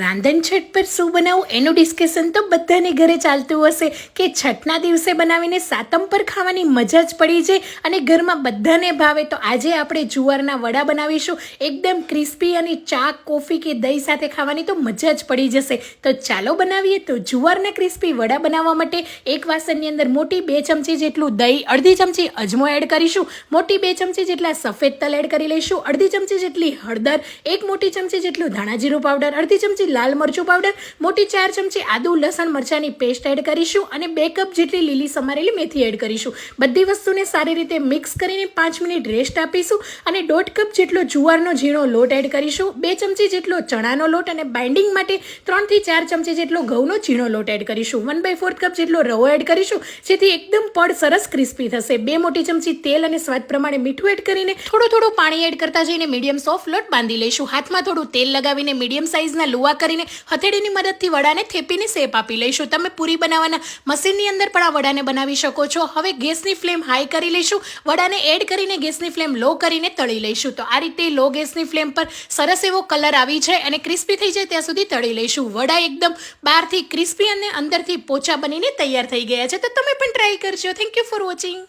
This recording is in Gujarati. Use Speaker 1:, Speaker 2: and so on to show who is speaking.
Speaker 1: રાંધણ છઠ પર શું બનાવવું એનું ડિસ્કશન તો બધાને ઘરે ચાલતું હશે કે છઠના દિવસે બનાવીને સાતમ પર ખાવાની મજા જ પડી જાય અને ઘરમાં બધાને ભાવે. તો આજે આપણે જુવારના વડા બનાવીશું. એકદમ ક્રિસ્પી અને ચા કોફી કે દહીં સાથે ખાવાની તો મજા જ પડી જશે. તો ચાલો બનાવીએ. તો જુવારના ક્રિસ્પી વડા બનાવવા માટે એક વાસણની અંદર મોટી 2 ચમચી જેટલું દહીં, અડધી ચમચી અજમો એડ કરીશું, મોટી 2 ચમચી જેટલા સફેદ તલ એડ કરી લઈશું, અડધી ચમચી જેટલી હળદર, એક મોટી ચમચી જેટલું ધાણા જીરું પાવડર, અડધી ચમચી લાલ મરચું પાવડર, મોટી 4 ચમચી આદુ લસણ મરચાની પેસ્ટ એડ કરીશું અને 2 કપ જેટલી લીલી સમારેલી મેથી એડ કરીશું. બધી વસ્તુને સારી રીતે મિક્સ કરીને 5 મિનિટ રેસ્ટ આપીશું અને 1.5 કપ જેટલો જુવારનો ઝીણો લોટ એડ કરીશું, 2 ચમચી જેટલો ચણાનો લોટ અને બાઇન્ડિંગ માટે 3 થી 4 ચમચી જેટલો ઘઉંનો ઝીણો લોટ એડ કરીશું, 1/4 કપ જેટલો રવો એડ કરીશું જેથી એકદમ પડ સરસ ક્રિસ્પી થશે. 2 મોટી ચમચી તેલ અને સ્વાદ પ્રમાણે મીઠું એડ કરીને થોડું પાણી એડ કરતા જઈને મીડિયમ સોફ્ટ લોટ બાંધી લઈશું. હાથમાં થોડું તેલ લગાવીને મીડિયમ સાઇઝના લુવા કરીને હથેળીની મદદથી વડાને થેપીને શેપ આપી લઈશું. તમે પૂરી બનાવવાના મશીનની અંદર પણ આ વડાને બનાવી શકો છો. હવે ગેસની ફ્લેમ હાઈ કરી લઈશું. વડાને એડ કરીને ગેસની ફ્લેમ લો કરીને તળી લઈશું. તો આ રીતે લો ગેસની ફ્લેમ પર સરસ એવો કલર આવી જાય અને ક્રિસ્પી થઈ જાય ત્યાં સુધી તળી લઈશું. વડા એકદમ બહારથી ક્રિસ્પી અને અંદરથી પોચા બનીને તૈયાર થઈ ગયા છે. તો તમે પણ ટ્રાય કરજો. Thank you for watching.